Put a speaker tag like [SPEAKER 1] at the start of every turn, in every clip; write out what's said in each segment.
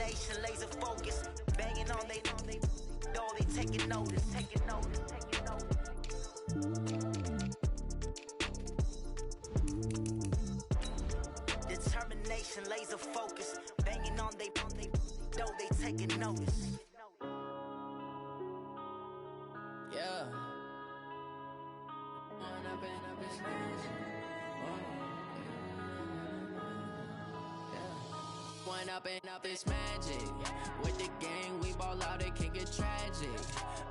[SPEAKER 1] Determination, laser focus, banging on they taking notice. Determination, laser focus, banging on they taking notice.
[SPEAKER 2] Yeah. One up and up is magic. With the gang, we ball out, it can get tragic.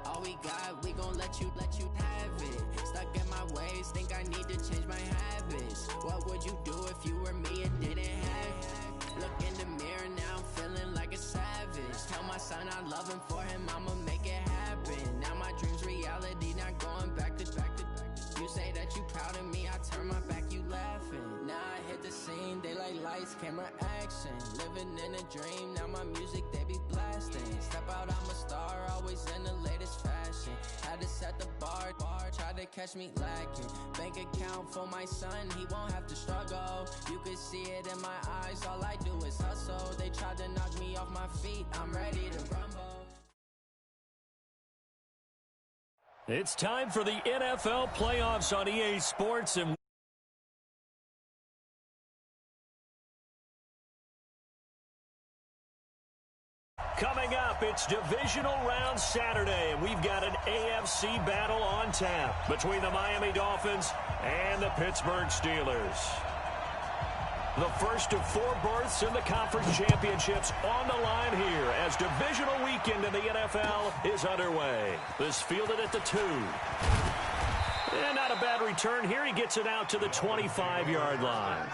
[SPEAKER 2] All we got, we gon' let you have it. Stuck in my ways, think I need to change my habits. What would you do if you were me and didn't have it? Look in the mirror, now I'm feeling like a savage. Tell my son I love him, for him I'ma make it happen. Now my dream's reality, not going back to. You say that you proud of me, I turn my back, you laughing. Now I hit the scene, they like lights, camera, action. Living in a dream, now my music, they be blasting. Step out, I'm a star, always in the latest fashion. Had to set the bar, try to catch me lacking. Bank account for my son, he won't have to struggle. You can see it in my eyes, all I do is hustle. They tried to knock me off my feet, I'm ready to rumble.
[SPEAKER 3] It's time for the NFL playoffs on EA Sports, and coming up, it's divisional round Saturday, and we've got an AFC battle on tap between the Miami Dolphins and the Pittsburgh Steelers. The first of 4 berths in the conference championships on the line here as divisional weekend in the NFL is underway. This fielded at the 2. And not a bad return here. He gets it out to the 25-yard line.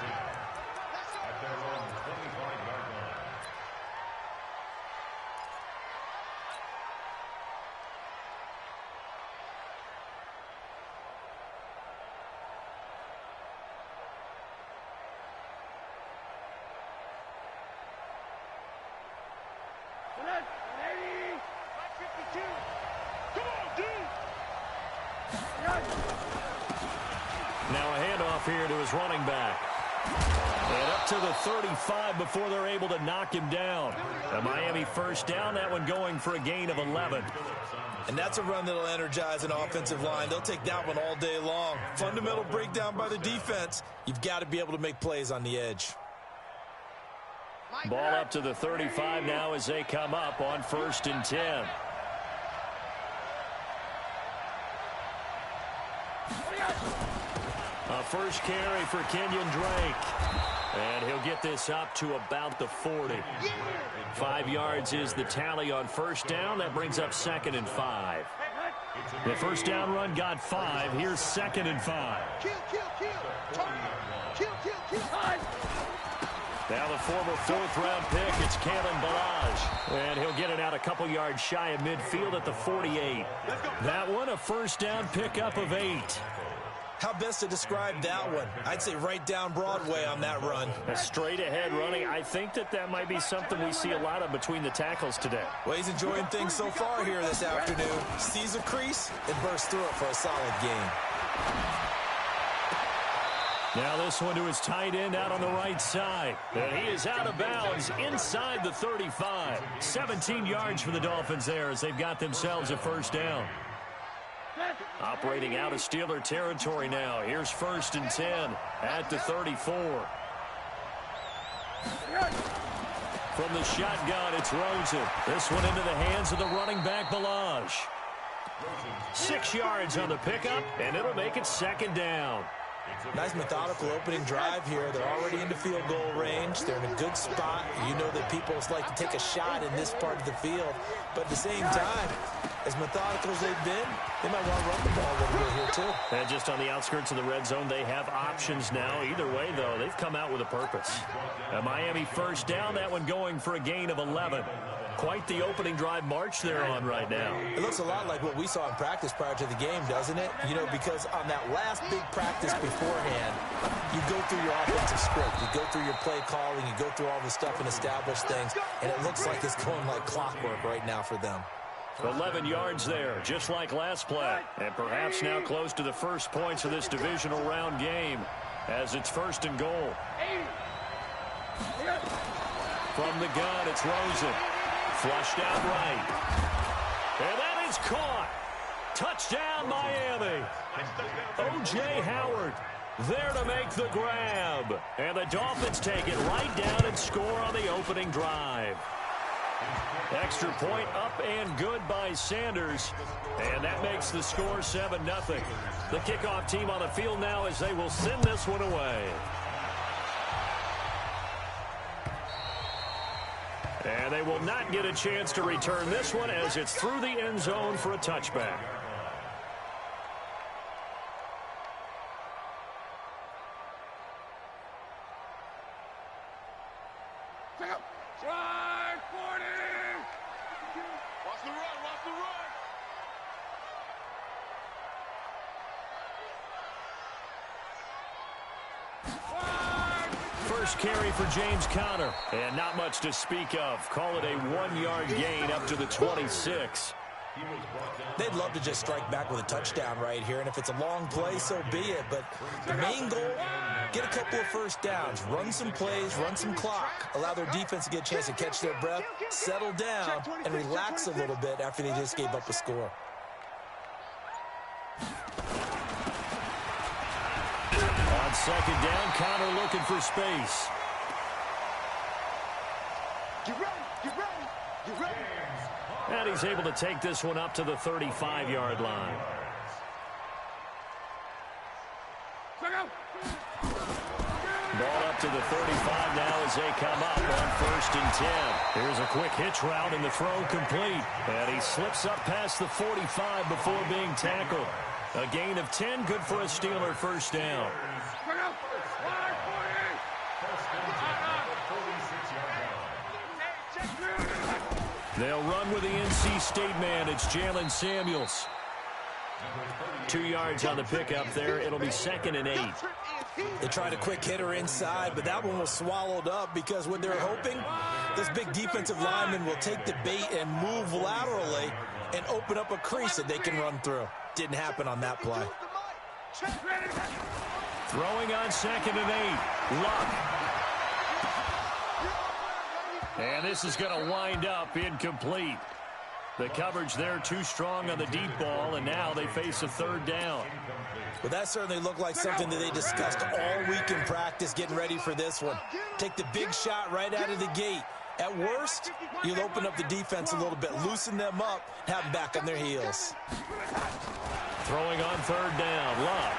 [SPEAKER 3] Now a handoff here to his running back. And up to the 35 before they're able to knock him down. A Miami first down, that one going for a gain of 11.
[SPEAKER 4] And that's a run that'll energize an offensive line. They'll take that one all day long. Fundamental breakdown by the defense. You've got to be able to make plays on the edge.
[SPEAKER 3] Ball up to the 35 now as they come up on 1st and 10. A first carry for Kenyon Drake. And he'll get this up to about the 40. 5 yards is the tally on first down. That brings up 2nd and 5. The first down run got 5. Here's 2nd and 5. Now the former 4th-round pick, it's Kalen Ballage. And he'll get it out a couple yards shy of midfield at the 48. That one, a first down pickup of 8.
[SPEAKER 4] How best to describe that one? I'd say right down Broadway on that run.
[SPEAKER 3] A straight-ahead running. I think that might be something we see a lot of between the tackles today.
[SPEAKER 4] Well, he's enjoying things so far here this afternoon. Sees a crease and bursts through it for a solid gain.
[SPEAKER 3] Now this one to his tight end out on the right side. And he is out of bounds inside the 35. 17 yards for the Dolphins there as they've got themselves a first down. Operating out of Steeler territory now. Here's 1st and 10 at the 34. From the shotgun, it's Rosen. This one into the hands of the running back, Ballage. 6 yards on the pickup, and it'll make it 2nd down.
[SPEAKER 4] Nice methodical opening drive here. They're already into field goal range. They're in a good spot. You know that people like to take a shot in this part of the field. But at the same time, as methodical as they've been, they might want to run the ball a little bit here too.
[SPEAKER 3] And just on the outskirts of the red zone, they have options now. Either way, though, they've come out with a purpose. A Miami first down, that one going for a gain of 11. Quite the opening drive march they're on right now.
[SPEAKER 4] It looks a lot like what we saw in practice prior to the game, doesn't it? You know, because on that last big practice beforehand, you go through your offensive script. You go through your play calling. You go through all the stuff and establish things. And it looks like it's going like clockwork right now for them.
[SPEAKER 3] 11 yards there, just like last play. And perhaps now close to the first points of this divisional round game as it's 1st and goal. From the gun, it's Rosen. Flushed out right. And that is caught. Touchdown, Miami. O.J. Howard there to make the grab. And the Dolphins take it right down and score on the opening drive. Extra point up and good by Sanders. And that makes the score 7-0. The kickoff team on the field now as they will send this one away. And they will not get a chance to return this one as it's through the end zone for a touchback.
[SPEAKER 5] Try 40! Watch the run, watch the run!
[SPEAKER 3] First carry for James Conner. And not much to speak of. Call it a 1-yard gain up to the 26.
[SPEAKER 4] They'd love to just strike back with a touchdown right here, and if it's a long play, so be it. But the main goal, get a couple of first downs, run some plays, run some clock, allow their defense to get a chance to catch their breath, settle down, and relax a little bit after they just gave up a score.
[SPEAKER 3] On second down, Conner looking for space.
[SPEAKER 5] Get ready, get ready, get ready!
[SPEAKER 3] And he's able to take this one up to the 35-yard line. Ball up to the 35 now as they come up on 1st and 10. Here's a quick hitch route and the throw complete. And he slips up past the 45 before being tackled. A gain of 10, good for a Steeler first down. They'll run with the NC State man. It's Jalen Samuels. 2 yards on the pickup there. It'll be 2nd and 8.
[SPEAKER 4] They tried a quick hitter inside, but that one was swallowed up because what they're hoping, this big defensive lineman will take the bait and move laterally and open up a crease that they can run through. Didn't happen on that play.
[SPEAKER 3] Throwing on 2nd and 8. Luck. And this is going to wind up incomplete. The coverage there too strong on the deep ball, and now they face a 3rd down.
[SPEAKER 4] Well, that certainly looked like something that they discussed all week in practice getting ready for this one. Take the big shot right out of the gate. At worst, you'll open up the defense a little bit, loosen them up, have them back on their heels.
[SPEAKER 3] Throwing on 3rd down, Luck.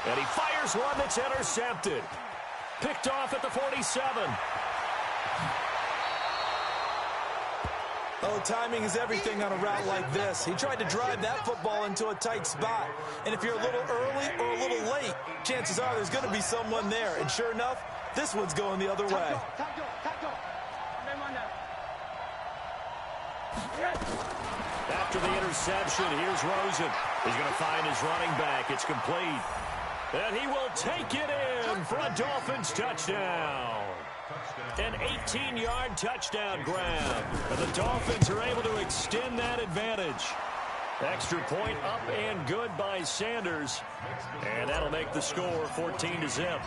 [SPEAKER 3] And he fires one that's intercepted. Picked off at the 47.
[SPEAKER 4] Oh, timing is everything on a route like this. He tried to drive that football into a tight spot. And if you're a little early or a little late, chances are there's going to be someone there. And sure enough, this one's going the other way.
[SPEAKER 3] After the interception, here's Rosen. He's going to find his running back. It's complete. And he will take it in for a Dolphins touchdown. An 18-yard touchdown grab. And the Dolphins are able to extend that advantage. Extra point up and good by Sanders. And that'll make the score 14-0.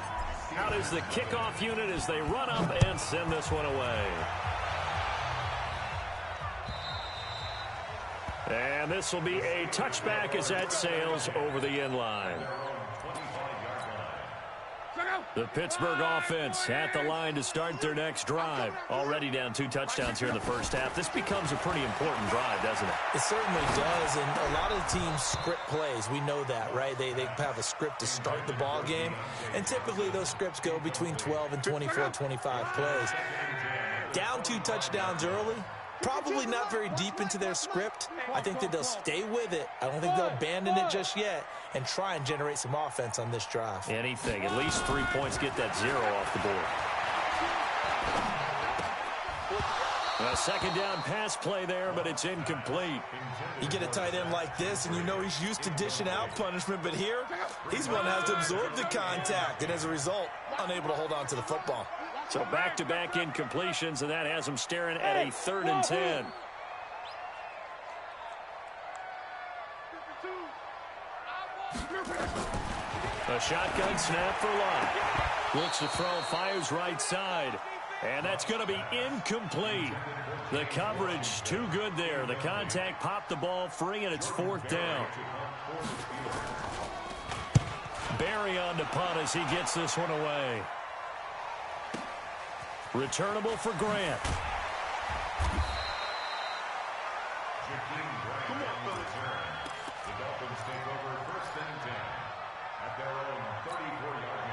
[SPEAKER 3] Out is the kickoff unit as they run up and send this one away. And this will be a touchback as that sails over the end line. The Pittsburgh offense at the line to start their next drive. Already down 2 touchdowns here in the first half. This becomes a pretty important drive, doesn't it?
[SPEAKER 4] It certainly does, and a lot of the teams script plays. We know that, right? They have a script to start the ball game, and typically those scripts go between 12 and 24, 25 plays. Down 2 touchdowns early, probably not very deep into their script. I think that they'll stay with it. I don't think they'll abandon it just yet and try and generate some offense on this drive.
[SPEAKER 3] Anything. At least 3 points, get that 0 off the board. A second down pass play there, but it's incomplete.
[SPEAKER 4] You get a tight end like this, and you know he's used to dishing out punishment, but here, he's one that has to absorb the contact, and as a result, unable to hold on to the football.
[SPEAKER 3] So back-to-back incompletions, and that has him staring at a 3rd and 10. A shotgun snap for Luck. Looks to throw, fires right side. And that's going to be incomplete. The coverage too good there. The contact popped the ball free, and it's 4th down. Barry on to punt as he gets this one away. Returnable for Grant.
[SPEAKER 5] The Dolphins take over 1st and 10 at their own 34-yard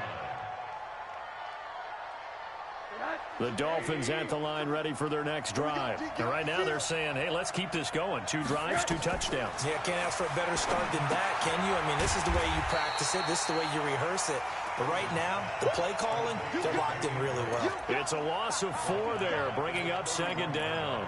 [SPEAKER 5] line.
[SPEAKER 3] The Dolphins at the line ready for their next drive. And right now they're saying, hey, let's keep this going. 2 drives, 2 touchdowns.
[SPEAKER 4] Yeah, can't ask for a better start than that, can you? I mean, this is the way you practice it. This is the way you rehearse it. But right now, the play calling, they're locked in really well.
[SPEAKER 3] It's a loss of 4 there, bringing up 2nd down.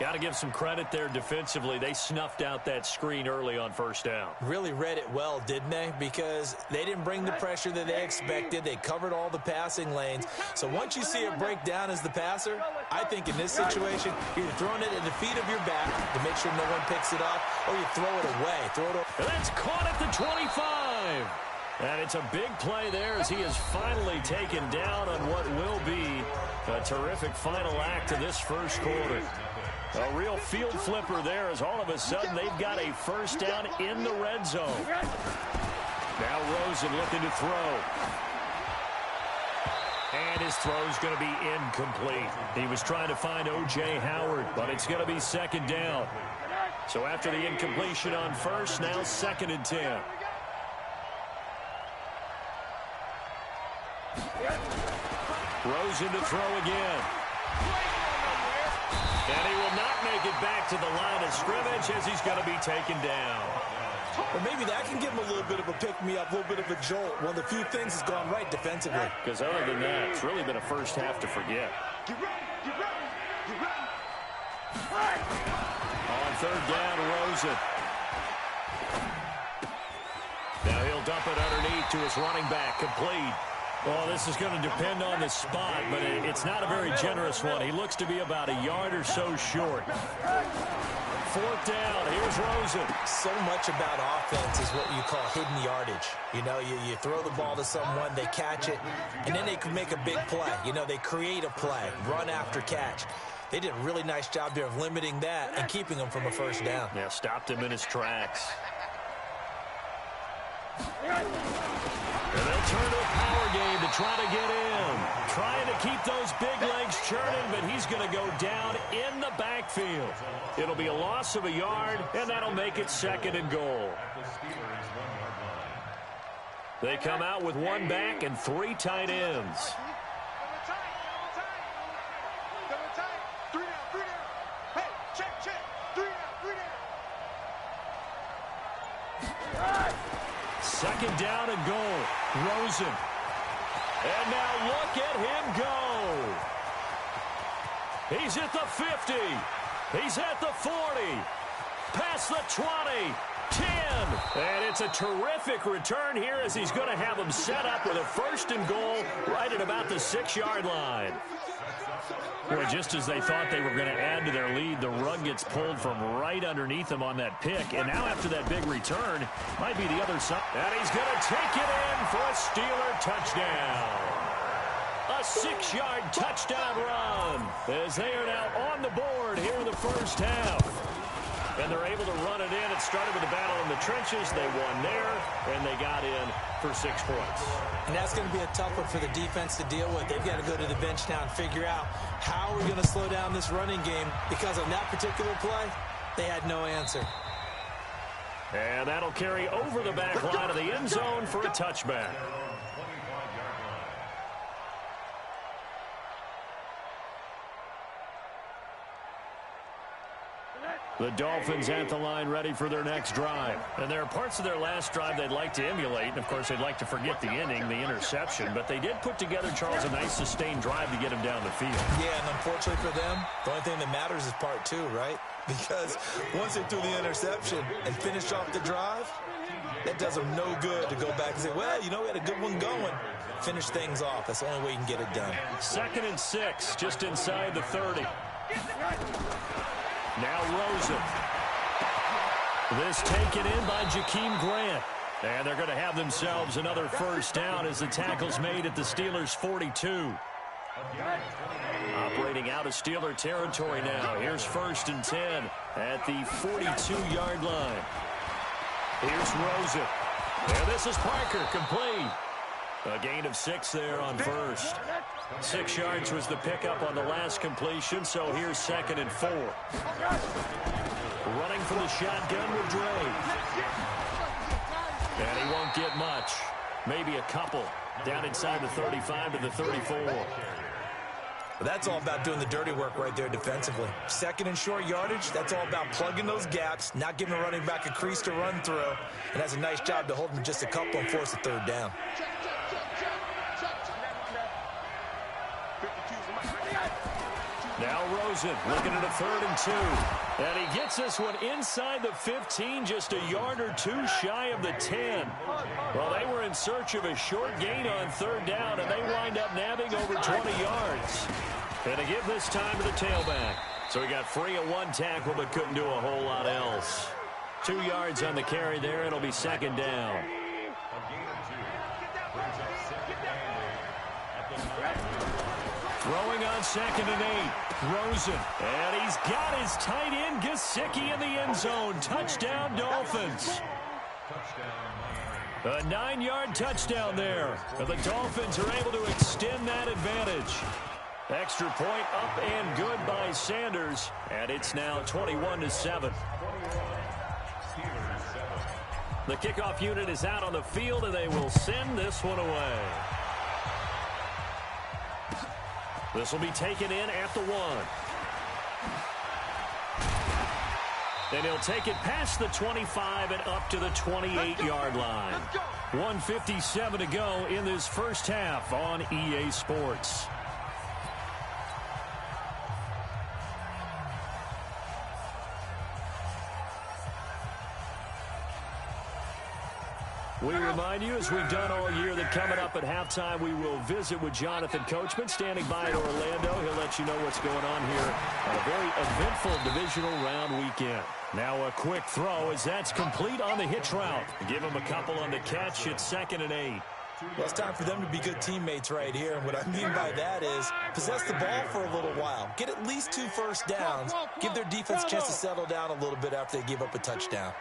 [SPEAKER 3] Got to give some credit there defensively. They snuffed out that screen early on 1st down.
[SPEAKER 4] Really read it well, didn't they? Because they didn't bring the pressure that they expected. They covered all the passing lanes. So once you see it break down as the passer, I think in this situation, you're either throwing it at the feet of your back to make sure no one picks it up, or you throw it away.
[SPEAKER 3] And that's caught at the 25. And it's a big play there as he is finally taken down on what will be a terrific final act of this 1st quarter. A real field flipper there as all of a sudden they've got a 1st down in the red zone. Now Rosen looking to throw. And his throw's going to be incomplete. He was trying to find O.J. Howard, but it's going to be 2nd down. So after the incompletion on 1st, now 2nd and 10. Rosen to throw again. And he will not make it back to the line of scrimmage as he's going to be taken down.
[SPEAKER 4] Well, maybe that can give him a little bit of a pick-me-up, a little bit of a jolt. One of the few things has gone right defensively.
[SPEAKER 3] Because other than that, it's really been a 1st half to forget. On 3rd down, Rosen. Now he'll dump it underneath to his running back, complete. Well, this is going to depend on the spot, but it's not a very generous one. He looks to be about a yard or so short. 4th down, here's Rosen.
[SPEAKER 4] So much about offense is what you call hidden yardage. You know, you throw the ball to someone, they catch it, and then they can make a big play. You know, they create a play, run after catch. They did a really nice job there of limiting that and keeping him from a 1st down.
[SPEAKER 3] Yeah, stopped him in his tracks. And they'll turn to a power game to try to get in. Trying to keep those big legs churning, but he's going to go down in the backfield. It'll be a loss of a yard, and that'll make it 2nd and goal. They come out with 1 back and 3 tight ends. Second down and goal. Rosen. And now look at him go. He's at the 50. He's at the 40. Past the 20. 10. And it's a terrific return here as he's going to have them set up with a 1st and goal right at about the 6-yard line. Boy, just as they thought they were going to add to their lead, the rug gets pulled from right underneath them on that pick. And now after that big return, might be the other side. And he's going to take it in for a Steeler touchdown. A 6-yard touchdown run as they are now on the board here in the 1st half. And they're able to run it in. It started with a battle in the trenches. They won there, and they got in for 6 points.
[SPEAKER 4] And that's going to be a tough one for the defense to deal with. They've got to go to the bench now and figure out how we're going to slow down this running game, because on that particular play, they had no answer.
[SPEAKER 3] And that'll carry over the back line of the end zone for a touchback. The Dolphins at the line ready for their next drive. And there are parts of their last drive they'd like to emulate. And, of course, they'd like to forget the inning, the interception. But they did put together, Charles, a nice sustained drive to get him down the field.
[SPEAKER 4] Yeah, and unfortunately for them, the only thing that matters is part 2, right? Because once they threw the interception and finished off the drive, that does them no good to go back and say, well, you know, we had a good one going. Finish things off. That's the only way you can get it done.
[SPEAKER 3] 2nd and 6, just inside the 30. Now Rosen. This taken in by Jakeem Grant. And they're going to have themselves another first down as the tackle's made at the Steelers' 42. Operating out of Steeler territory now. Here's 1st and 10 at the 42-yard line. Here's Rosen. And this is Parker, complete. A gain of 6 there on first. 6 yards was the pickup on the last completion, so here's 2nd and 4. Running for the shotgun with Dre. And he won't get much. Maybe a couple. Down inside the 35 to the 34.
[SPEAKER 4] That's all about doing the dirty work right there defensively. 2nd and short yardage, that's all about plugging those gaps, not giving the running back a crease to run through, and that's a nice job to hold him just a couple and force a 3rd down.
[SPEAKER 3] Now Rosen looking at a 3rd and 2. And he gets this one inside the 15, just a yard or 2 shy of the 10. Well, they were in search of a short gain on 3rd down, and they wind up nabbing over 20 yards. And to give this time to the tailback. So he got free of 1 tackle, but couldn't do a whole lot else. 2 yards on the carry there. It'll be 2nd down. Throwing on 2nd and 8. Rosen. And he's got his tight end, Gesicki, in the end zone. Touchdown, Dolphins. A 9-yard touchdown there. And the Dolphins are able to extend that advantage. Extra point up and good by Sanders. And it's now 21-7. The kickoff unit is out on the field, and they will send this one away. This will be taken in at the 1. Then he'll take it past the 25 and up to the 28-yard line. 1:57 to go in this first half on EA Sports. We remind you, as we've done all year, that coming up at halftime, we will visit with Jonathan Coachman, standing by in Orlando. He'll let you know what's going on here on a very eventful divisional round weekend. Now a quick throw as that's complete on the hitch route. Give him a couple on the catch at 2nd and 8.
[SPEAKER 4] Well, it's time for them to be good teammates right here. And what I mean by that is possess the ball for a little while. Get at least 2 first downs. Give their defense a chance to settle down a little bit after they give up a touchdown.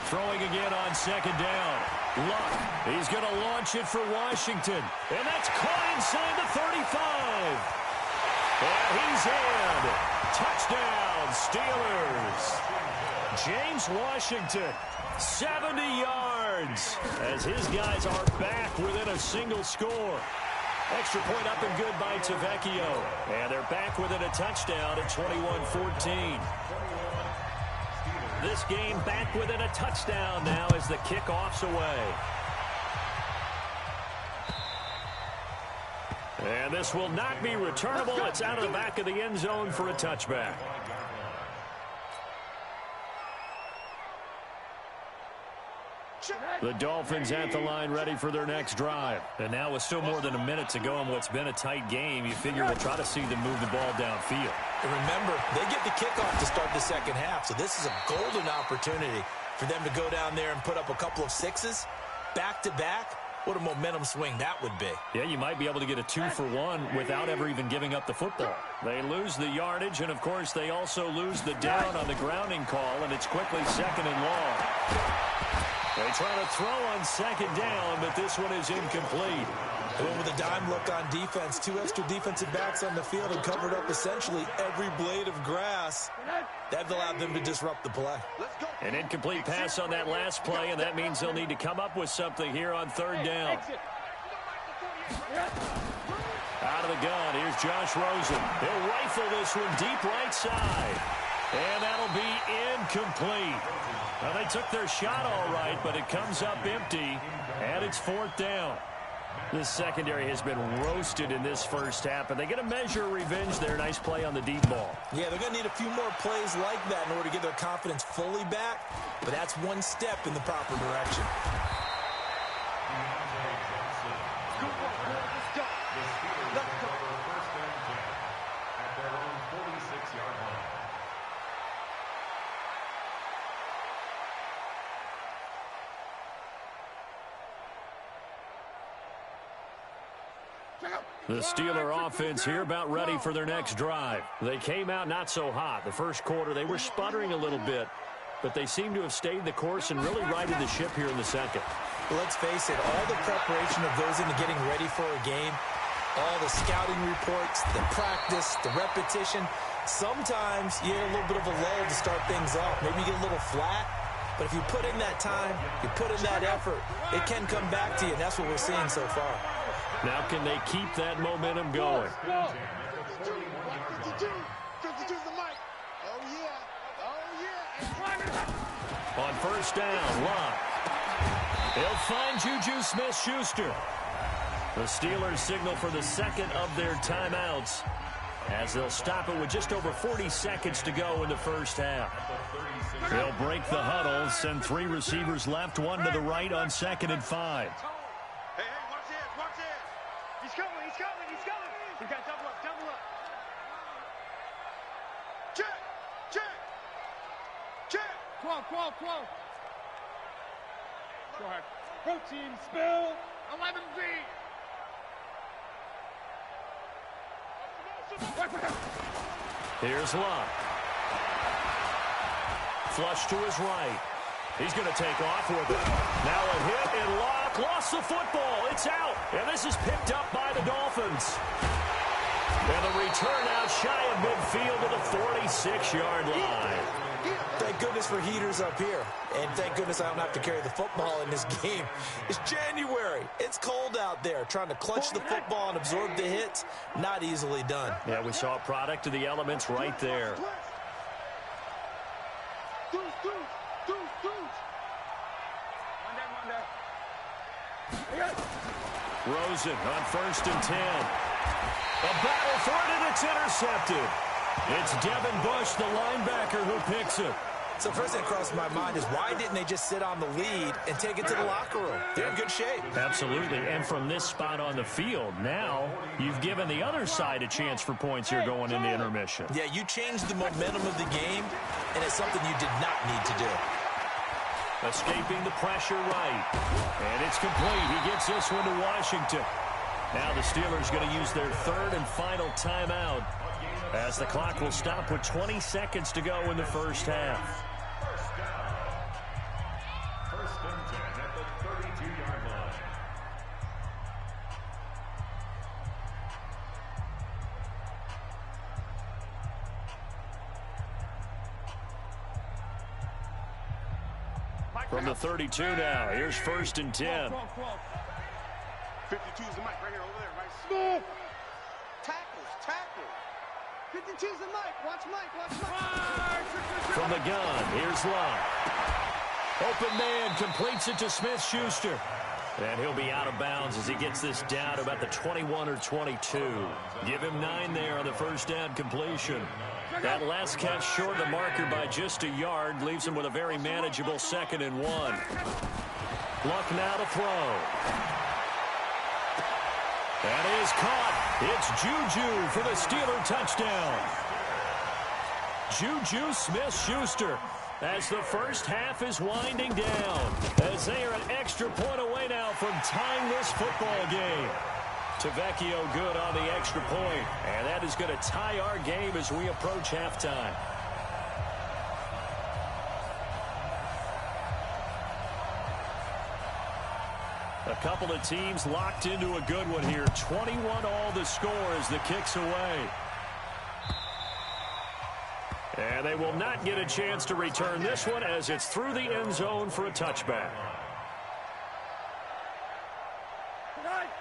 [SPEAKER 3] Throwing again on 2nd down. Luck. He's going to launch it for Washington. And that's caught inside the 35. And he's in. Touchdown, Steelers. James Washington, 70 yards. As his guys are back within a single score. Extra point up and good by Tavecchio. And they're back within a touchdown at 21-14. This game back within a touchdown now as the kickoff's away. And this will not be returnable. It's out of the back of the end zone for a touchback. The Dolphins at the line ready for their next drive. And now with still more than a minute to go in what's been a tight game, you figure we'll try to see them move the ball downfield.
[SPEAKER 4] And remember, they get the kickoff to start the second half, so this is a golden opportunity for them to go down there and put up a couple of 6s back-to-back. What a momentum swing that would be.
[SPEAKER 3] Yeah, you might be able to get a 2-for-1 without ever even giving up the football. They lose the yardage, and, of course, they also lose the down on the grounding call, and it's quickly 2nd and long. They try to throw on 2nd down, but this one is incomplete.
[SPEAKER 4] And with a dime look on defense, 2 extra defensive backs on the field and covered up essentially every blade of grass. That allowed them to disrupt the play.
[SPEAKER 3] An incomplete pass on that last play, and that means they'll need to come up with something here on 3rd down. Out of the gun, here's Josh Rosen. He'll rifle this one deep right side. And that'll be incomplete. Well, they took their shot all right, but it comes up empty, and it's 4th down. This secondary has been roasted in this first half, and they get a measure of revenge there. Nice play on the deep ball.
[SPEAKER 4] Yeah, they're going to need a few more plays like that in order to get their confidence fully back, but that's one step in the proper direction.
[SPEAKER 3] The Steeler offense here about ready for their next drive. They came out not so hot. The first quarter, they were sputtering a little bit, but they seem to have stayed the course and really righted the ship here in the second.
[SPEAKER 4] Well, let's face it, all the preparation that goes into getting ready for a game, all the scouting reports, the practice, the repetition, sometimes you get a little bit of a lull to start things off. Maybe you get a little flat, but if you put in that time, you put in that effort, it can come back to you, and that's what we're seeing so far.
[SPEAKER 3] Now can they keep that momentum going?
[SPEAKER 6] 52's the mic. Oh, yeah. Oh, yeah.
[SPEAKER 3] On first down, Locke. They'll find Juju Smith-Schuster. The Steelers signal for the second of their timeouts as they'll stop it with just over 40 seconds to go in the first half. They'll break the huddle, send 3 receivers left, 1 to the right on 2nd and 5.
[SPEAKER 6] Hey, watch it. He's coming. We got double up. Check. Quo. Go ahead. Protein spill. 11Z.
[SPEAKER 3] Here's Locke. Flush to his right. He's going to take off with it. Now a hit, and Locke lost the football. It's out, and this is picked up by the Dolphins. And the return out shy of midfield to the 46-yard line.
[SPEAKER 4] Thank goodness for heaters up here. And thank goodness I don't have to carry the football in this game. It's January. It's cold out there. Trying to clutch the football and absorb the hits, not easily done.
[SPEAKER 3] Yeah, we saw a product of the elements right there. Rosen on 1st and 10. A battle for it, and it's intercepted. It's Devin Bush, the linebacker, who picks it.
[SPEAKER 4] So first thing that crossed my mind is why didn't they just sit on the lead and take it to the locker room? They're in good shape.
[SPEAKER 3] Absolutely, and from this spot on the field, now you've given the other side a chance for points here going into intermission.
[SPEAKER 4] Yeah, you changed the momentum of the game, and it's something you did not need to do.
[SPEAKER 3] Escaping the pressure right, and it's complete. He gets this one to Washington. Now the Steelers going to use their 3rd and final timeout as the clock will stop with 20 seconds to go in the first half.
[SPEAKER 5] First and 10 at the 32-yard line.
[SPEAKER 3] From the 32 now, here's 1st and 10.
[SPEAKER 6] 52's the mic right here, over there, right? Smooth. Tackles. 52's the mic. Watch Mike.
[SPEAKER 3] From the gun, here's Locke. Open man, completes it to Smith-Schuster. And he'll be out of bounds as he gets this down to about the 21 or 22. Give him 9 there on the first down completion. That last catch short of the marker by just a yard leaves him with a very manageable 2nd and 1. Luck now to throw. That is caught. It's Juju for the Steeler touchdown. Juju Smith-Schuster as the first half is winding down, as they are an extra point away now from tying this football game. Tavecchio good on the extra point, and that is going to tie our game as we approach halftime. A couple of teams locked into a good one here. 21 all the score as the kick's away. And they will not get a chance to return this one as it's through the end zone for a touchback.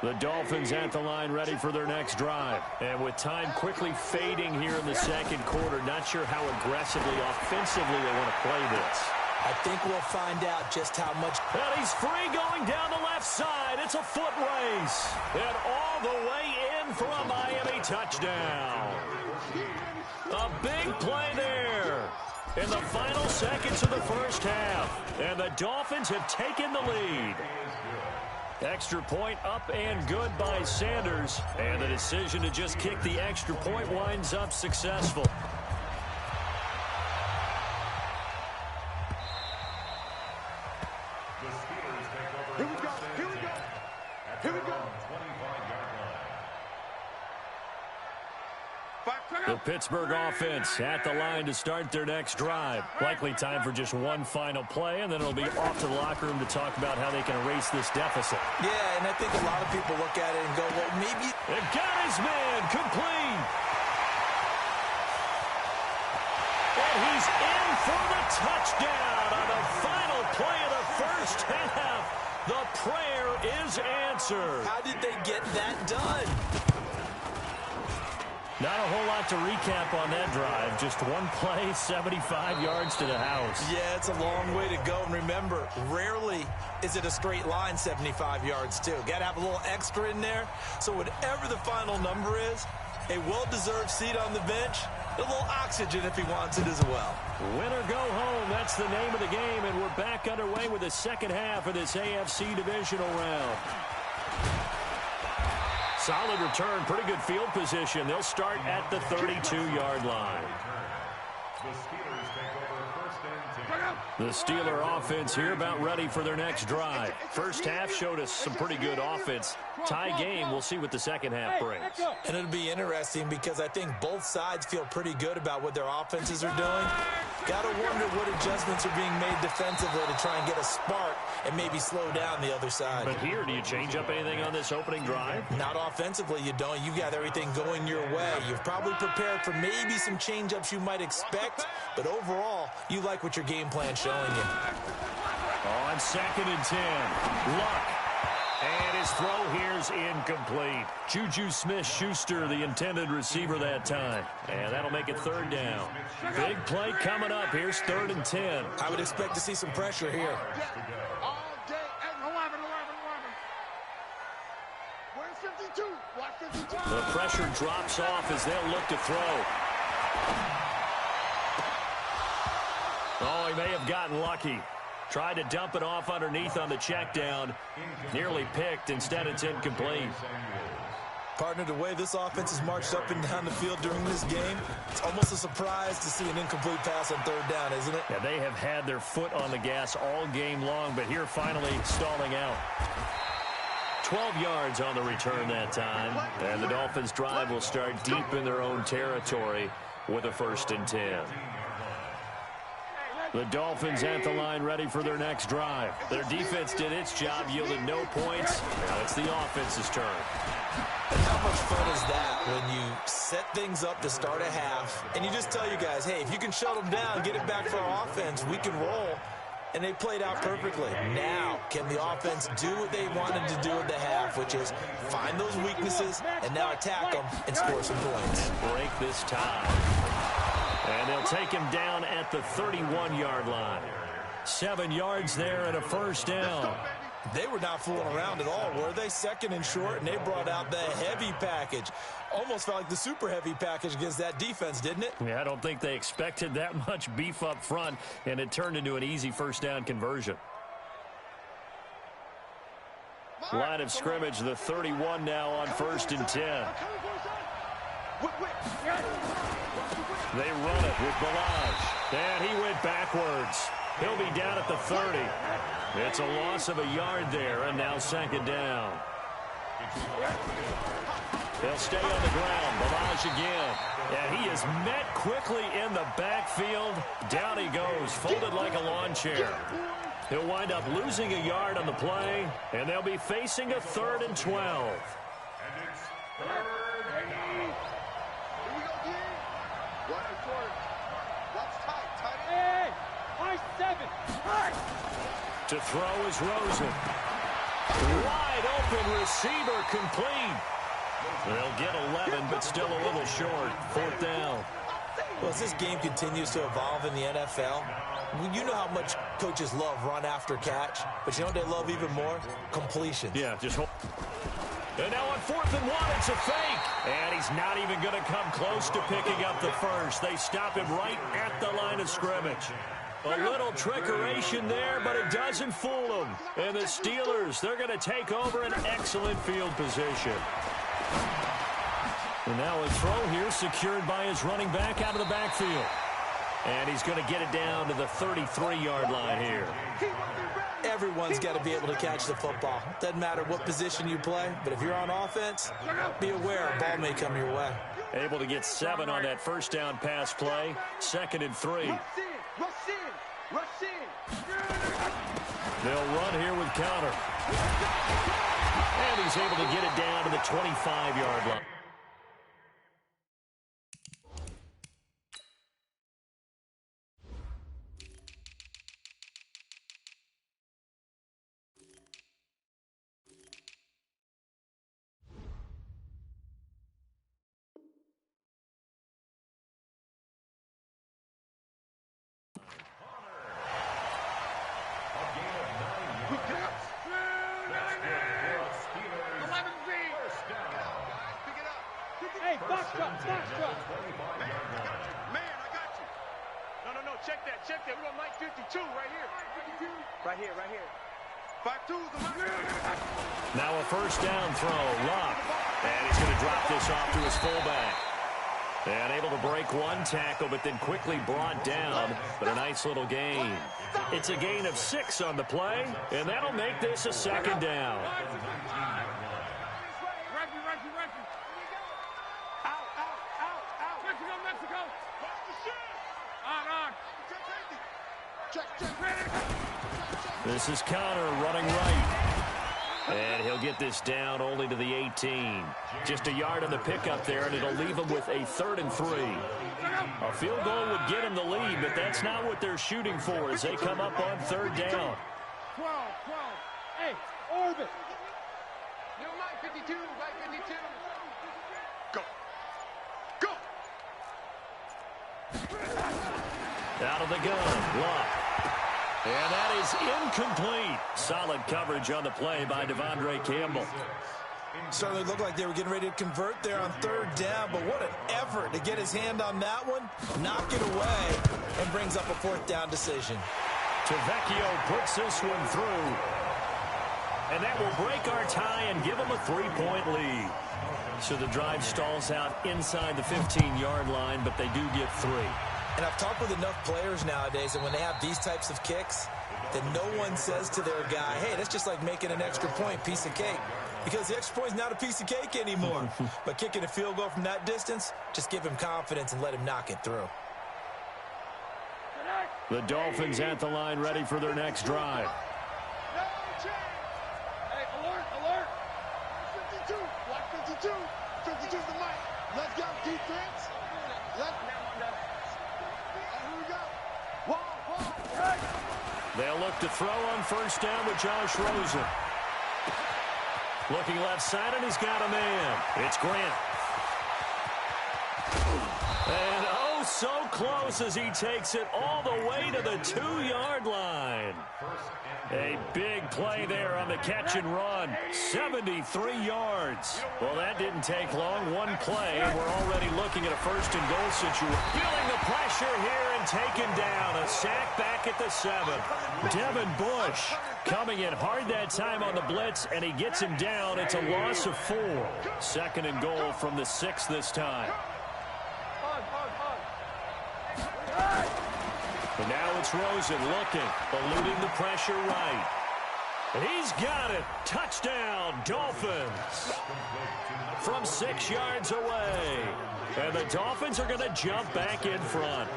[SPEAKER 3] The Dolphins at the line ready for their next drive. And with time quickly fading here in the second quarter, not sure how aggressively, offensively they want to play this.
[SPEAKER 4] I think we'll find out just how much.
[SPEAKER 3] And he's free going down the left side. It's a foot race. And all the way in for a Miami touchdown. A big play there in the final seconds of the first half. And the Dolphins have taken the lead. Extra point up and good by Sanders. And the decision to just kick the extra point winds up successful.
[SPEAKER 6] Here we go. 25-yard line.
[SPEAKER 3] The Pittsburgh offense at the line to start their next drive. Likely time for just one final play, and then it'll be off to the locker room to talk about how they can erase this deficit.
[SPEAKER 4] Yeah, and I think a lot of people look at it and go, well, maybe...
[SPEAKER 3] It got his man complete. And he's in for the touchdown on the final play of the first half. The prayer is answered.
[SPEAKER 4] How did they get that done?
[SPEAKER 3] Not a whole lot to recap on that drive. Just one play, 75 yards to the house.
[SPEAKER 4] Yeah, it's a long way to go. And remember, rarely is it a straight line 75 yards, too. Got to have a little extra in there. So whatever the final number is, a well-deserved seat on the bench, a little oxygen if he wants it as well.
[SPEAKER 3] Win or go home, that's the name of the game. And we're back underway with the second half of this AFC divisional round. Solid return, pretty good field position. They'll start at the 32-yard line. The Steeler offense here about ready for their next drive. First half showed us some pretty good offense. Tie game, we'll see what the second half brings.
[SPEAKER 4] And it'll be interesting because I think both sides feel pretty good about what their offenses are doing. Got to wonder what adjustments are being made defensively to try and get a spark and maybe slow down the other side.
[SPEAKER 3] But here, do you change up anything on this opening drive?
[SPEAKER 4] Not offensively, you don't. You got everything going your way. You've probably prepared for maybe some change-ups you might expect, but overall, you like what your game plan's showing you.
[SPEAKER 3] On 2nd and 10, Luck. And his throw here's incomplete. Juju Smith-Schuster, the intended receiver that time. And that'll make it third down. Big play coming up. Here's 3rd and 10.
[SPEAKER 4] I would expect to see some pressure here.
[SPEAKER 6] All day and 11. Where's 52? Watch 52.
[SPEAKER 3] The pressure drops off as they'll look to throw. Oh, he may have gotten lucky. Tried to dump it off underneath on the check down. Nearly picked. Instead, it's incomplete.
[SPEAKER 4] Partner, the way this offense has marched up and down the field during this game, it's almost a surprise to see an incomplete pass on 3rd down, isn't it?
[SPEAKER 3] Yeah, they have had their foot on the gas all game long, but here finally stalling out. 12 yards on the return that time. And the Dolphins' drive will start deep in their own territory with a 1st and 10. The Dolphins at the line ready for their next drive. Their defense did its job, yielded no points. Now it's the offense's turn.
[SPEAKER 4] And how much fun is that when you set things up to start a half and you just tell you guys, hey, if you can shut them down, get it back for our offense, we can roll. And they played out perfectly. Now, can the offense do what they wanted to do at the half, which is find those weaknesses and now attack them and score some points.
[SPEAKER 3] And break this tie. And they'll take him down at the 31-yard line. 7 yards there and a 1st down.
[SPEAKER 4] They were not fooling around at all, were they? 2nd and short, and they brought out the heavy package. Almost felt like the super heavy package against that defense, didn't it?
[SPEAKER 3] Yeah, I don't think they expected that much beef up front, and it turned into an easy 1st down conversion. Line of scrimmage, the 31 now on 1st and 10. They run it with Balaj. And he went backwards. He'll be down at the 30. It's a loss of a yard there, and now 2nd down. They'll stay on the ground. Balaj again. And he is met quickly in the backfield. Down he goes, folded like a lawn chair. He'll wind up losing a yard on the play, and they'll be facing a 3rd and 12.
[SPEAKER 5] And it's 3rd and 8.
[SPEAKER 6] Here we go, D. Run it short. That's tight. Hey, I 7.
[SPEAKER 3] To throw is Rosen. Wide open receiver complete. They'll get 11, but still a little short. 4th down.
[SPEAKER 4] Well, as this game continues to evolve in the NFL, you know how much coaches love run after catch, but you know what they love even more? Completions.
[SPEAKER 3] Yeah, just hold. And now on 4th and 1, it's a fake. And he's not even going to come close to picking up the first. They stop him right at the line of scrimmage. A little trickeration there, but it doesn't fool them. And the Steelers, they're going to take over an excellent field position. And now a throw here secured by his running back out of the backfield. And he's going to get it down to the 33-yard line here.
[SPEAKER 4] Everyone's got to be able to catch the football. Doesn't matter what position you play, but if you're on offense, be aware a ball may come your way.
[SPEAKER 3] Able to get 7 on that first down pass play. 2nd and 3.
[SPEAKER 6] Rush in. Rush in.
[SPEAKER 3] They'll run here with Counter. And he's able to get it down to the 25-yard line.
[SPEAKER 6] Check that. We're on Mike 52 right here. Right here. 5-2.
[SPEAKER 3] Now a first down throw. Locke. And he's going to drop this off to his fullback. And able to break one tackle, but then quickly brought down. But a nice little gain. It's a gain of 6 on the play, and that'll make this a 2nd down. This is Connor running right. And he'll get this down only to the 18. Just a yard on the pickup there, and it'll leave him with a 3rd and 3. A field goal would get him the lead, but that's not what they're shooting for as they come up on 3rd down.
[SPEAKER 6] 12. Hey, orbit. Yo, Mike 52. Go.
[SPEAKER 3] Out of the gun, Locke. And that is incomplete. Solid coverage on the play by Devondre Campbell.
[SPEAKER 4] Certainly looked like they were getting ready to convert there on 3rd down, but what an effort to get his hand on that one, knock it away, and brings up a 4th down decision.
[SPEAKER 3] Tavecchio puts this one through. And that will break our tie and give them a 3-point lead. So the drive stalls out inside the 15-yard line, but they do get 3.
[SPEAKER 4] And I've talked with enough players nowadays, and when they have these types of kicks, then no one says to their guy, hey, that's just like making an extra point, piece of cake. Because the extra point is not a piece of cake anymore. But kicking a field goal from that distance, just give him confidence and let him knock it through.
[SPEAKER 3] The Dolphins at the line ready for their next drive.
[SPEAKER 6] Hey, alert. 52, block 52. 52's the mic. Let's go, defense.
[SPEAKER 3] They'll look to throw on 1st down with Josh Rosen. Looking left side, and he's got a man. It's Grant. And oh, so close as he takes it all the way to the 2-yard line. A big play there on the catch and run. 73 yards. Well, that didn't take long. One play, and we're already looking at a 1st and goal situation. Feeling the pressure here and taken down. A sack back at the 7th. Devin Bush coming in hard that time on the blitz, and he gets him down. It's a loss of 4. 2nd and goal from the 6 this time. And now it's Rosen looking, eluding the pressure right. And he's got it. Touchdown, Dolphins. From 6 yards away. And the Dolphins are going to jump back in front.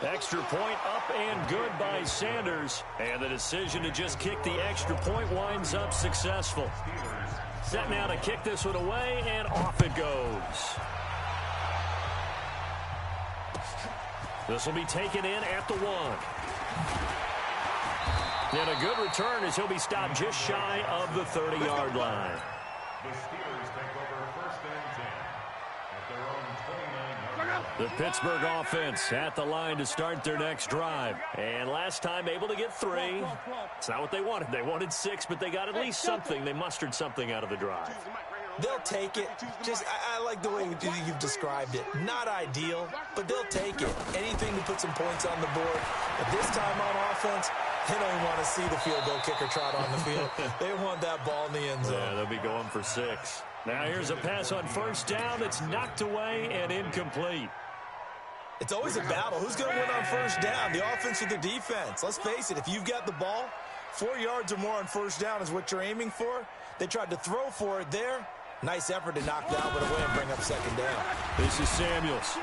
[SPEAKER 3] Extra point up and good by Sanders. And the decision to just kick the extra point winds up successful. Set now to kick this one away, and off it goes. This will be taken in at the 1. And a good return as he'll be stopped just shy of the 30-yard line.
[SPEAKER 5] The Steelers take over 1st and 10 at their own 29-yard line.
[SPEAKER 3] The Pittsburgh offense at the line to start their next drive. And last time able to get 3. It's not what they wanted. They wanted 6, but they got at least something. They mustered something out of the drive.
[SPEAKER 4] They'll take it. I like the way you've described it. Not ideal, but they'll take it. Anything to put some points on the board. But this time on offense, they don't even want to see the field goal kicker trot on the field. They want that ball in the end zone.
[SPEAKER 3] Yeah, they'll be going for 6. Now here's a pass on 1st down that's knocked away and incomplete.
[SPEAKER 4] It's always a battle. Who's going to win on first down, the offense or the defense? Let's face it, if you've got the ball, 4 yards or more on first down is what you're aiming for. They tried to throw for it there. Nice effort to knock that one away and bring up second down.
[SPEAKER 3] This is Samuels.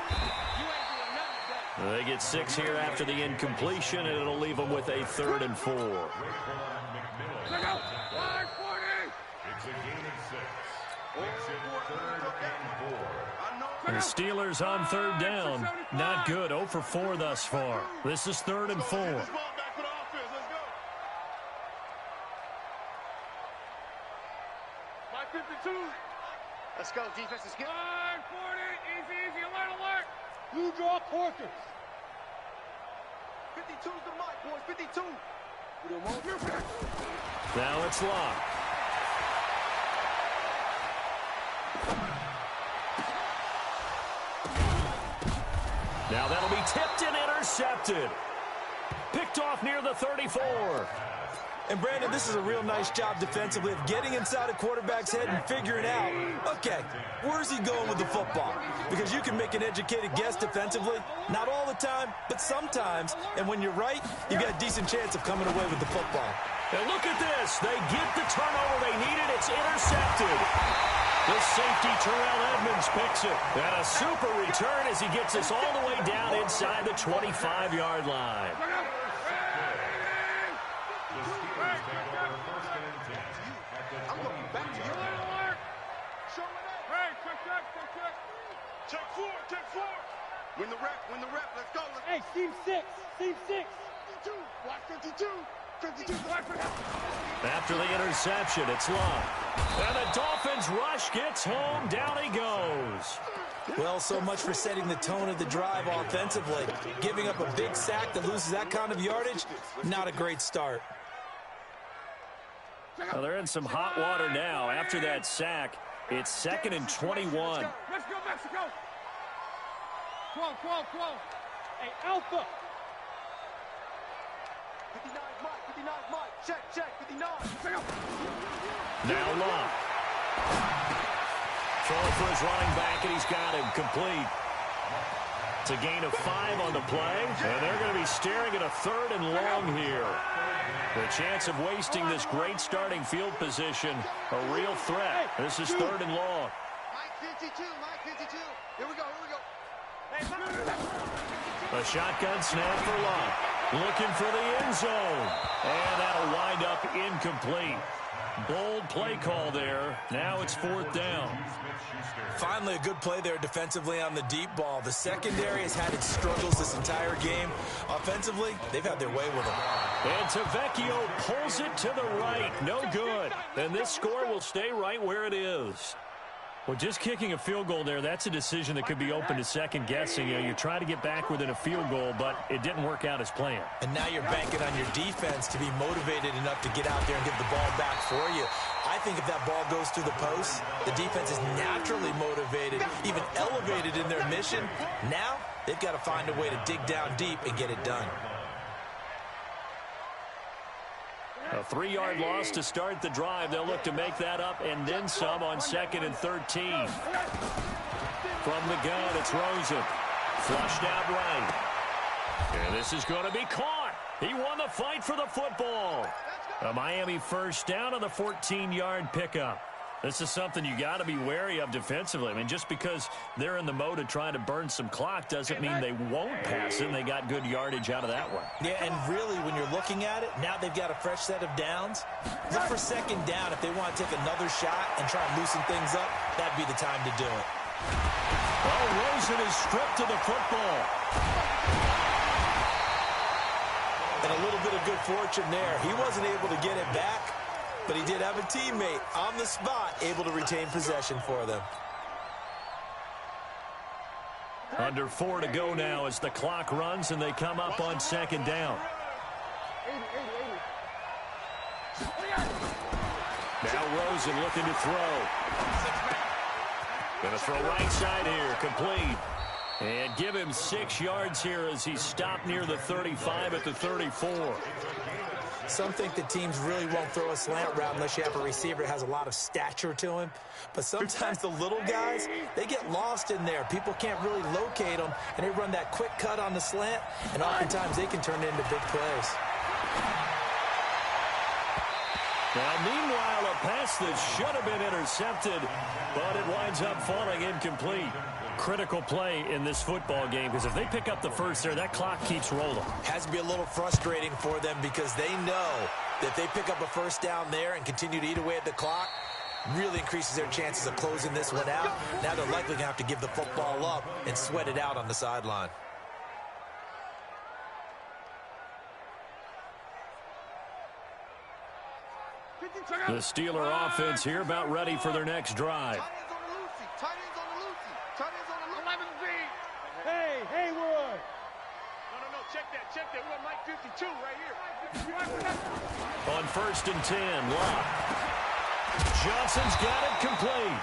[SPEAKER 3] They get 6 here after the incompletion, and it'll leave them with a 3rd and 4.
[SPEAKER 5] It's a gain of 6. Makes it 3rd and 4.
[SPEAKER 3] The Steelers on 3rd down. Not good. 0 for 4 thus far. This is 3rd and 4.
[SPEAKER 6] Let's go, defense is good. 40, easy, alert. Blue draw quarters. 52's the mic, boys, 52.
[SPEAKER 3] Now it's locked. Now that'll be tipped and intercepted. Picked off near the 34.
[SPEAKER 4] And, Brandon, this is a real nice job defensively of getting inside a quarterback's head and figuring out, okay, where's he going with the football? Because you can make an educated guess defensively. Not all the time, but sometimes. And when you're right, you've got a decent chance of coming away with the football.
[SPEAKER 3] And look at this. They get the turnover they needed. It's intercepted. The safety, Terrell Edmonds, picks it. And a super return as he gets us all the way down inside the 25-yard line.
[SPEAKER 6] I'm going back to you. Check four. Win the rep, let's go. Hey, Steve 6. 52, block 52. 52, block 52.
[SPEAKER 3] After the interception, it's locked. And the Dolphins rush gets home. Down he goes.
[SPEAKER 4] Well, so much for setting the tone of the drive offensively. Giving up a big sack that loses that kind of yardage, not a great start.
[SPEAKER 3] Well, they're in some hot water now. After that sack, it's 2nd and 21.
[SPEAKER 6] Let's go, Mexico. 12. Hey, Alpha. 59 Mike. Check, 59.
[SPEAKER 3] Now Locke. Throwing for his running back, and he's got him complete. It's a gain of 5 on the play, and they're going to be staring at a 3rd and long here. The chance of wasting this great starting field position, a real threat. This is 3rd and long.
[SPEAKER 6] Mike 52. Here we go.
[SPEAKER 3] A shotgun snap for Locke. Looking for the end zone. And that'll wind up incomplete. Bold play call there. Now it's 4th down.
[SPEAKER 4] Finally, a good play there defensively on the deep ball. The secondary has had its struggles this entire game. Offensively, they've had their way with them.
[SPEAKER 3] And Tavecchio pulls it to the right. No good. And this score will stay right where it is. Well, just kicking a field goal there, that's a decision that could be open to second guessing. You try to get back within a field goal, but it didn't work out as planned.
[SPEAKER 4] And now you're banking on your defense to be motivated enough to get out there and get the ball back for you. I think if that ball goes through the post, the defense is naturally motivated, even elevated in their mission. Now they've got to find a way to dig down deep and get it done.
[SPEAKER 3] A 3-yard loss to start the drive. They'll look to make that up and then some on 2nd and 13. From the gun, it's Rosen. Flushed out right. And this is going to be caught. He won the fight for the football. A Miami first down on the 14-yard pickup. This is something you got to be wary of defensively. I mean, just because they're in the mode of trying to burn some clock doesn't mean they won't pass it, and they got good yardage out of that one.
[SPEAKER 4] Yeah, and really, when you're looking at it, now they've got a fresh set of downs. Look for 2nd down. If they want to take another shot and try and loosen things up, that'd be the time to do it.
[SPEAKER 3] Oh, Rosen is stripped to the football.
[SPEAKER 4] And a little bit of good fortune there. He wasn't able to get it back, but he did have a teammate on the spot able to retain possession for them.
[SPEAKER 3] Under 4 to go now as the clock runs and they come up on 2nd down. Now Rosen looking to throw. Going to throw right side here, complete. And give him 6 yards here as he's stopped near the 35 at the 34.
[SPEAKER 4] Some think that teams really won't throw a slant route unless you have a receiver that has a lot of stature to him. But sometimes the little guys, they get lost in there. People can't really locate them, and they run that quick cut on the slant, and oftentimes they can turn it into big plays.
[SPEAKER 3] Now, meanwhile, a pass that should have been intercepted, but it winds up falling incomplete. Critical play in this football game, because if they pick up the first there, that clock keeps rolling.
[SPEAKER 4] Has to be a little frustrating for them because they know that they pick up a first down there and continue to eat away at the clock, really increases their chances of closing this one out. Now they're likely going to have to give the football up and sweat it out on the sideline.
[SPEAKER 3] The Steeler offense here about ready for their next drive.
[SPEAKER 6] Hey, Haywood! No, check that. We got Mike 52 right here.
[SPEAKER 3] On 1st and 10, Locke. Johnson's got it complete.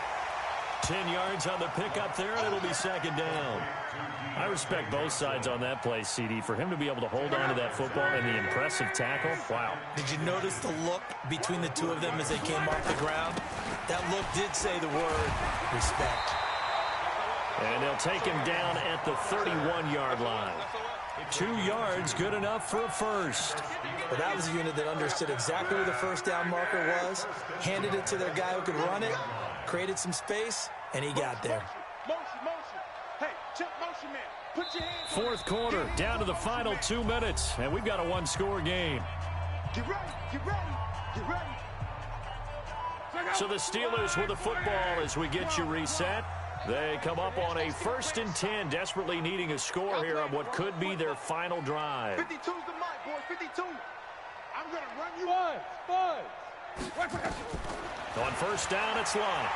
[SPEAKER 3] 10 yards on the pickup there, and it'll be 2nd down. I respect both sides on that play, CD. For him to be able to hold on to that football and the impressive tackle, wow.
[SPEAKER 4] Did you notice the look between the two of them as they came off the ground? That look did say the word respect.
[SPEAKER 3] And they'll take him down at the 31-yard line. 2 yards, good enough for a first.
[SPEAKER 4] But that was a unit that understood exactly where the first down marker was, handed it to their guy who could run it, created some space, and he got there.
[SPEAKER 6] Motion. Hey, check motion, man. Put your hands on
[SPEAKER 3] 4th quarter, down to the final 2 minutes, and we've got a one-score game.
[SPEAKER 6] Get ready.
[SPEAKER 3] So the Steelers with the football as we get you reset. They come up on a 1st and 10, desperately needing a score here on what could be their final drive.
[SPEAKER 6] 52's the mic, boy. 52. I'm going to run you. Buzz.
[SPEAKER 3] On 1st down, it's Locke.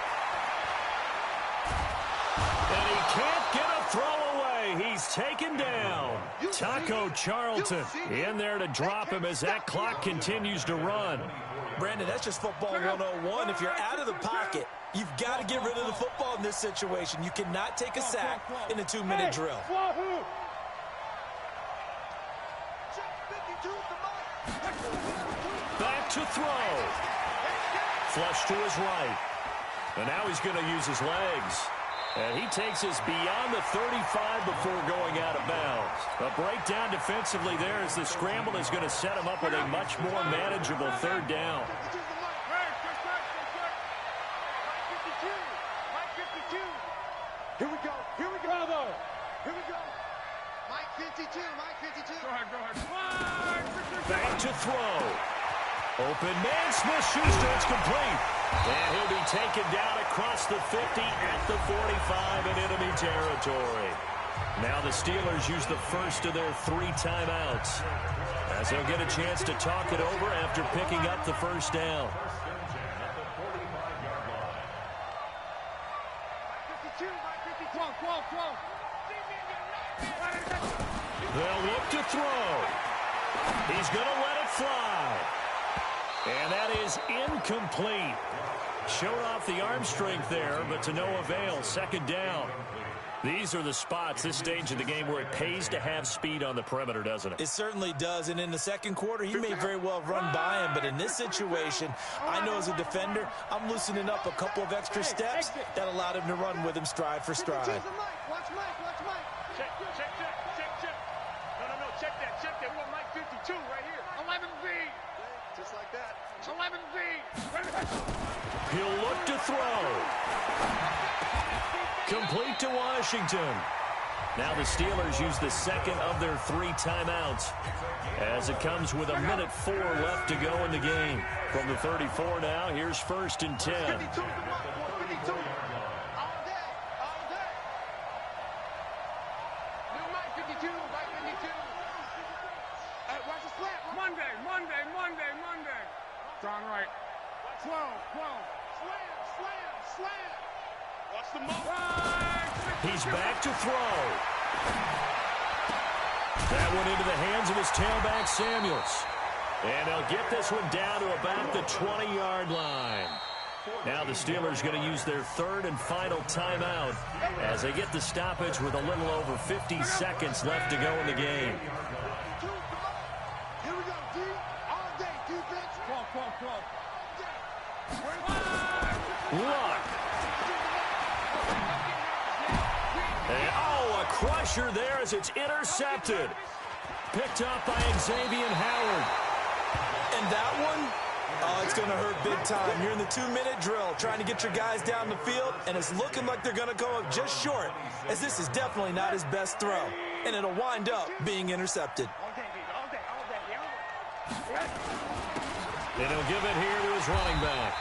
[SPEAKER 3] And he can't get a throw away. He's taken down. Taco Charlton in there to drop him as that clock continues to run.
[SPEAKER 4] Brandon, that's just football 101. If you're out of the pocket, you've got to get rid of the football in this situation. You cannot take a sack in a 2-minute drill.
[SPEAKER 3] Back to throw. Flush to his right. And now he's going to use his legs. And he takes us beyond the 35 before going out of bounds. A breakdown defensively there as the scramble is going to set him up with a much more manageable 3rd down.
[SPEAKER 6] Here we go. Bravo. Here we go. Mike 52. Go ahead.
[SPEAKER 3] Back to throw. Open man, Smith-Schuster, it's complete. And he'll be taken down across the 50 at the 45 in enemy territory. Now the Steelers use the first of their 3 timeouts, as they'll get a chance to talk it over after picking up the first down. They'll look to throw. He's going to let it fly. And that is incomplete. Showed off the arm strength there, but to no avail. 2nd down. These are the spots, this stage of the game, where it pays to have speed on the perimeter, doesn't it?
[SPEAKER 4] It certainly does, and in the 2nd quarter, he may very well run by him, but in this situation, I know as a defender, I'm loosening up a couple of extra steps that allowed him to run with him stride for stride.
[SPEAKER 6] Watch Mike. Check. No, check that. We want Mike 52 right here. 11V. Just like that. 11V.
[SPEAKER 3] He'll look to throw. Complete to Washington. Now the Steelers use the 2nd of their 3 timeouts as it comes with 1:04 left to go in the game. From the 34 now, here's 1st and 10.
[SPEAKER 6] 52. All day. New Mike 52. Hey, watch the slant. Monday. Strong right. 12. Slam. Watch the move.
[SPEAKER 3] He's back to throw. That one into the hands of his tailback, Samuels. And they'll get this one down to about the 20-yard line. Now the Steelers going to use their 3rd and final timeout as they get the stoppage with a little over 50 seconds left to go in the game.
[SPEAKER 6] Here we go, D. All day.
[SPEAKER 3] Luck. And, oh, a crusher there as it's intercepted. Picked up by Xavier Howard.
[SPEAKER 4] And that one, oh, it's going to hurt big time. You're in the 2-minute drill trying to get your guys down the field, and it's looking like they're going to go up just short, as this is definitely not his best throw, and it'll wind up being intercepted.
[SPEAKER 3] And he'll give it here to his running back.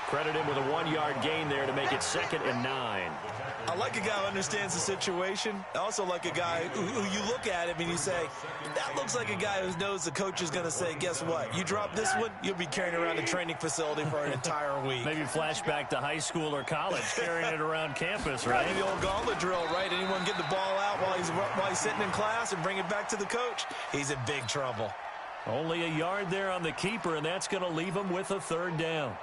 [SPEAKER 3] Credit him with a 1-yard gain there to make it 2nd and 9.
[SPEAKER 4] I like a guy who understands the situation. I also like a guy who you look at him and you say, that looks like a guy who knows the coach is going to say, guess what? You drop this one, you'll be carrying around a training facility for an entire week.
[SPEAKER 3] Maybe flashback to high school or college, carrying it around campus, right?
[SPEAKER 4] The old gauntlet drill, right? Anyone get the ball out while he's sitting in class and bring it back to the coach? He's in big trouble.
[SPEAKER 3] Only a yard there on the keeper, and that's going to leave him with a 3rd down.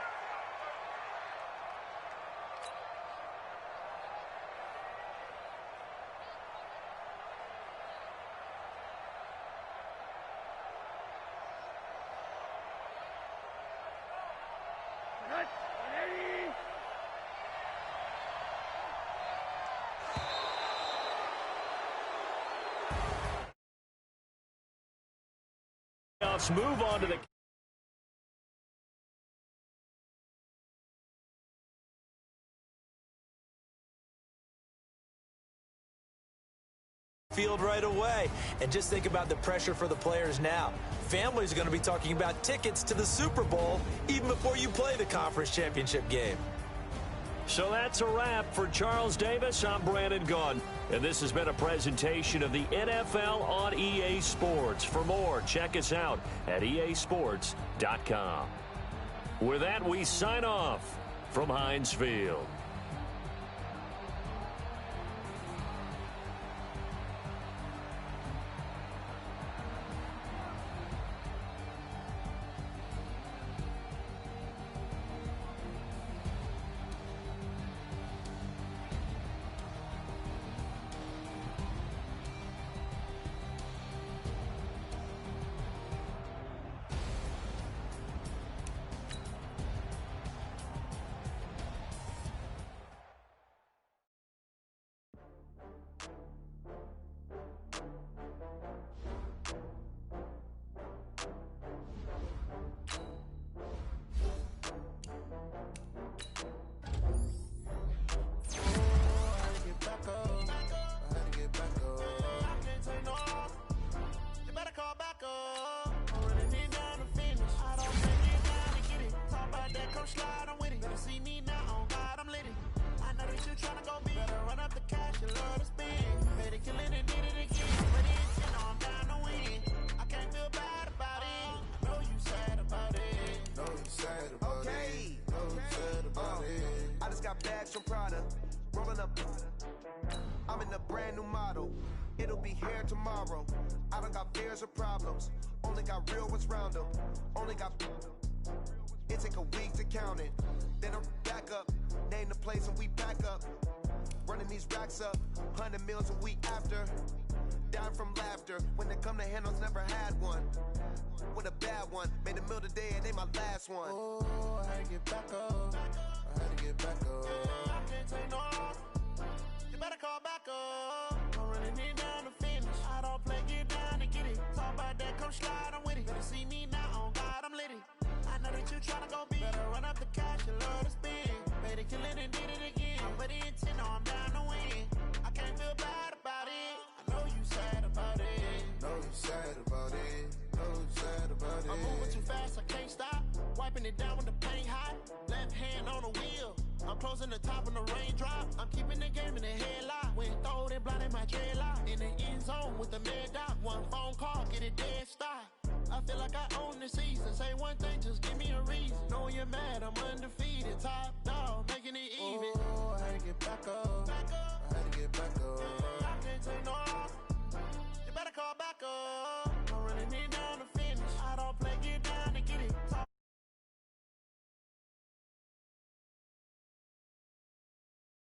[SPEAKER 3] Move on to the
[SPEAKER 4] field right away. And just think about the pressure for the players now. Families are going to be talking about tickets to the Super Bowl even before you play the conference championship game.
[SPEAKER 3] So that's a wrap for Charles Davis. I'm Brandon Gunn, and this has been a presentation of the NFL on EA Sports. For more, check us out at easports.com. With that, we sign off from Heinz Field.
[SPEAKER 7] Slide, I'm with it. Better see me now, oh God, I'm lit. I know that you tryna go big. Better run up the cash, you love to spend. Better kill it and did it again. But it's, you know I'm down to win. I can't feel bad about it. I know you sad about it.
[SPEAKER 8] Know you sad about it. Know you sad about it.
[SPEAKER 9] I just got bags from Prada. Rolling up. I'm in a brand new model. It'll be here tomorrow. I don't got fears or problems. Only got real ones round them. Only got. It take a week to count it. Then I'm back up. Name the place and we back up. Running these racks up. 100 meals a week after. Down from laughter. When they come to handles, never had one. With a bad one. Made a meal today and they my last one.
[SPEAKER 8] Oh, I had to get back up. I had to get back up.
[SPEAKER 7] I can't take no loss. You better call back up. I'm running it down to finish. I don't play, get down and get it. Talk about that, come slide, I'm with it. Better see me now, oh God, I'm lit. I know that you tryna go big. Better run up the cash, you love to spend. Better kill it and did it again. But the intent, no, I'm down to win. I can't feel bad about it. I know you sad about it.
[SPEAKER 8] Know you sad about it. Know you sad about it.
[SPEAKER 7] I'm moving too fast, I can't stop. Wiping it down with the paint hot. Left hand on the wheel. I'm closing the top when the raindrop. I'm keeping the game in the headlock. When throwed and blinded my dreadlock. In the end zone with the mad dot. One phone call, get it dead stop. I feel like I own the season. Say one thing, just give me a reason. Knowing you're mad, I'm undefeated. Top dog, making it even.
[SPEAKER 8] Oh, I had to get back up. I had to get back up.
[SPEAKER 7] I can't take no loss. You better call back up. I'm running it down.